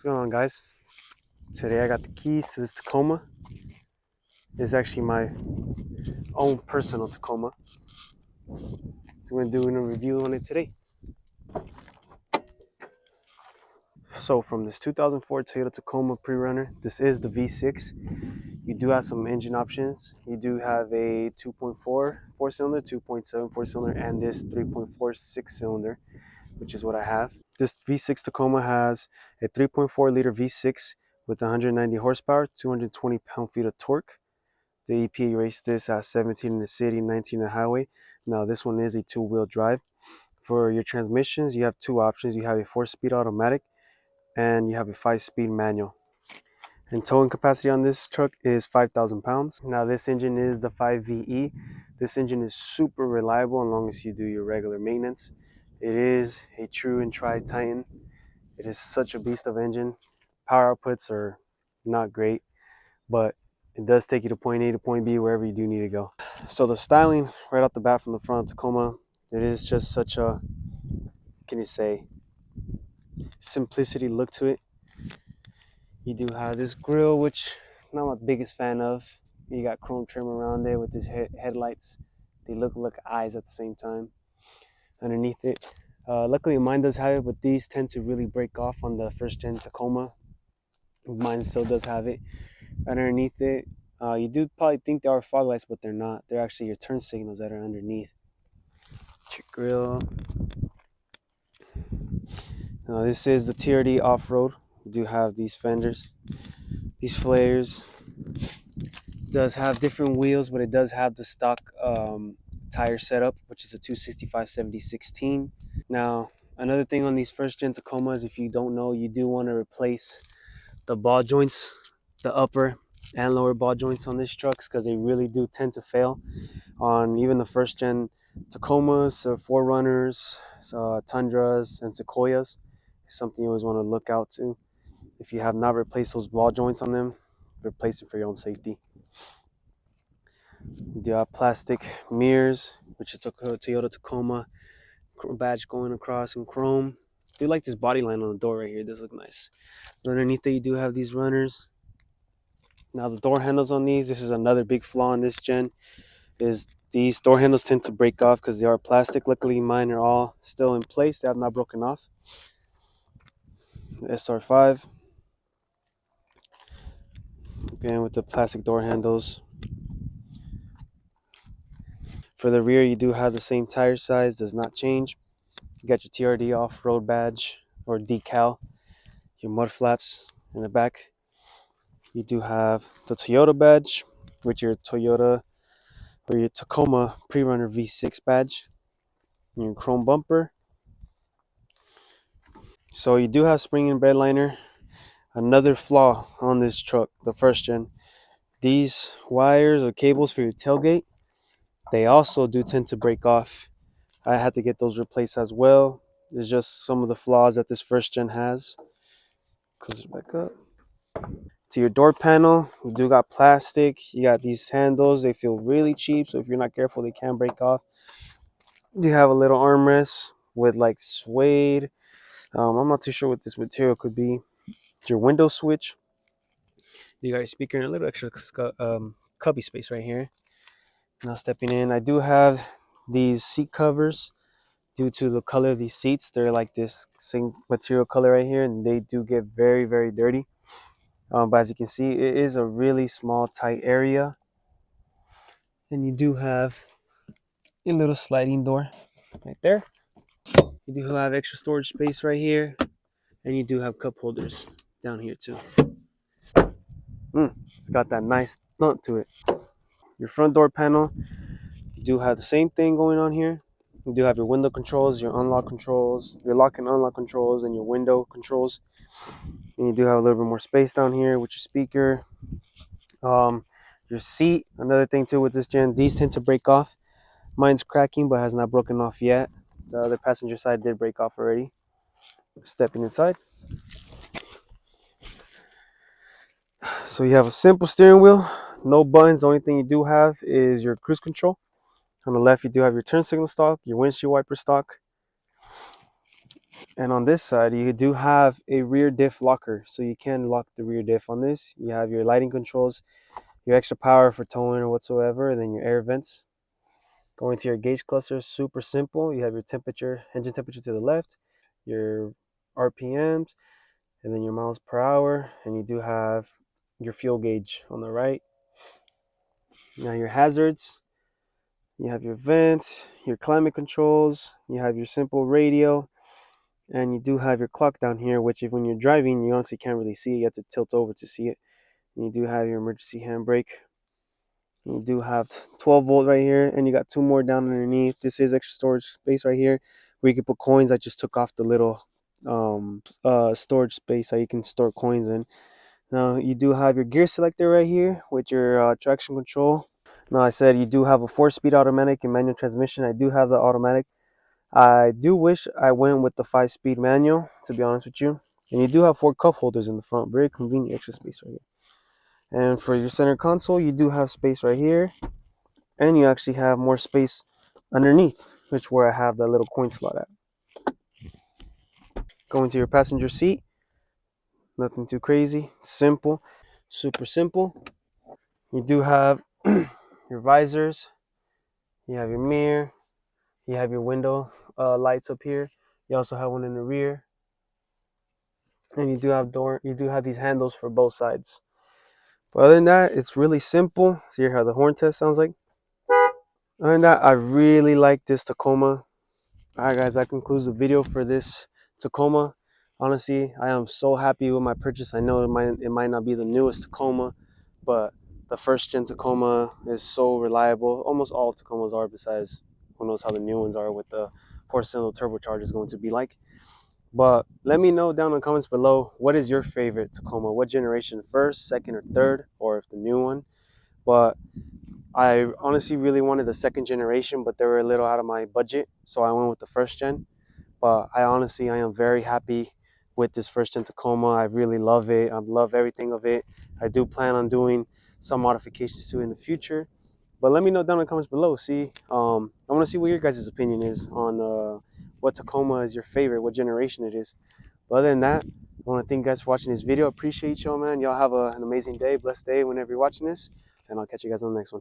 What's going on, guys? Today I got the keys to this Tacoma. It's actually my own personal Tacoma. We're going to do a review on it today. So from this 2004 Toyota Tacoma Prerunner, this is the V6. You do have some engine options. You do have a 2.4 four-cylinder, 2.7 four-cylinder, and this 3.4 six-cylinder, which is what I have. This V6 Tacoma has a 3.4 liter V6 with 190 horsepower, 220 pound-feet of torque. The EPA rates this at 17 in the city, 19 in the highway. Now this one is a two-wheel drive. For your transmissions, you have two options. You have a 4-speed automatic and you have a 5-speed manual. And towing capacity on this truck is 5,000 pounds. Now this engine is the 5VE. This engine is super reliable as long as you do your regular maintenance. It is a true and tried Titan. It is such a beast of engine. Power outputs are not great, but it does take you to point A to point B wherever you do need to go. So the styling right off the bat from the front of Tacoma, it is just such a, can you say, simplicity look to it. You do have this grille, which I'm not the biggest fan of. You got chrome trim around there with these headlights. They look like eyes at the same time underneath it. Luckily mine does have it, but these tend to really break off on the first gen Tacoma. Mine still does have it. Underneath it, you do probably think they are fog lights, but they're not. They're actually your turn signals that are underneath. Your grill. This is the TRD off-road. You do have these fenders, these flares. It does have different wheels, but it does have the stock tire setup, which is a 265/70/16. Now, another thing on these first gen Tacomas, if you don't know, you do want to replace the ball joints, the upper and lower ball joints on these trucks, because they really do tend to fail on even the first gen Tacomas, Forerunners, Tundras, and Sequoias. It's something you always want to look out to. If you have not replaced those ball joints on them, replace them for your own safety. You have plastic mirrors, which is a Toyota Tacoma badge going across in chrome. I do like this body line on the door right here. This looks nice. Underneath it, you do have these runners. Now the door handles on these, this is another big flaw in this gen, is these door handles tend to break off because they are plastic. Luckily mine are all still in place. They have not broken off. The SR5. Again with the plastic door handles. For the rear, you do have the same tire size, does not change. You got your TRD off-road badge or decal, your mud flaps in the back. You do have the Toyota badge with your Toyota or your Tacoma Prerunner V6 badge, and your chrome bumper. So you do have spring and bed liner. Another flaw on this truck, the first gen, these wires or cables for your tailgate, they also do tend to break off. I had to get those replaced as well. There's just some of the flaws that this first gen has. Close it back up. To your door panel, you do got plastic. You got these handles. They feel really cheap, so if you're not careful, they can break off. You have a little armrest with like suede. I'm not too sure what this material could be. Your window switch. You got your speaker and a little extra cubby space right here. Now stepping in, I do have these seat covers. Due to the color of these seats, they're like this same material color right here, and they do get very, very dirty. But as you can see, it is a really small, tight area. And you do have a little sliding door right there. You do have extra storage space right here, and you do have cup holders down here too. It's got that nice thump to it. Your front door panel, you do have the same thing going on here. You do have your window controls, your unlock controls, your lock and unlock controls, and your window controls. And you do have a little bit more space down here with your speaker. Your seat, another thing too with this gen, these tend to break off. Mine's cracking but has not broken off yet. The other passenger side did break off already. Stepping inside. So you have a simple steering wheel, no buttons. The only thing you do have is your cruise control. On the left, you do have your turn signal stalk, your windshield wiper stalk. And on this side, you do have a rear diff locker, so you can lock the rear diff on this. You have your lighting controls, your extra power for towing or whatsoever, and then your air vents. Going to your gauge cluster, super simple. You have your temperature, engine temperature to the left, your RPMs, and then your miles per hour, and you do have your fuel gauge on the right. Now your hazards, you have your vents, your climate controls, you have your simple radio, and you do have your clock down here, which if when you're driving, you honestly can't really see it. You have to tilt over to see it. And you do have your emergency handbrake. You do have 12-volt right here, and you got two more down underneath. This is extra storage space right here where you can put coins. I just took off the little storage space that you can store coins in. Now you do have your gear selector right here with your traction control. Now I said you do have a 4-speed automatic and manual transmission. I do have the automatic. I do wish I went with the 5-speed manual, to be honest with you. And you do have 4 cup holders in the front. Very convenient extra space right here. And for your center console, you do have space right here. And you actually have more space underneath, which where I have that little coin slot at. Going to your passenger seat. Nothing too crazy. Simple. Super simple. You do have your visors. You have your mirror. You have your window lights up here. You also have one in the rear. And you do have these handles for both sides. But other than that, it's really simple. See here how the horn test sounds like. Other than that, I really like this Tacoma. All right, guys, that concludes the video for this Tacoma. Honestly, I am so happy with my purchase. I know it might not be the newest Tacoma, but the first gen Tacoma is so reliable. Almost all Tacomas are, besides who knows how the new ones are with the 4-cylinder turbochargers going to be like. But let me know down in the comments below, what is your favorite Tacoma? What generation? First, second, or third? Or if the new one? But I honestly really wanted the second generation, but they were a little out of my budget. So I went with the first gen. But I am very happy with this first gen Tacoma. I really love it. I love everything of it. I do plan on doing some modifications to it in the future. But let me know down in the comments below. I want to see what your guys' opinion is on what Tacoma is your favorite, what generation it is. But other than that, I want to thank you guys for watching this video. Appreciate y'all, man. Y'all have an amazing day, blessed day whenever you're watching this. And I'll catch you guys on the next one.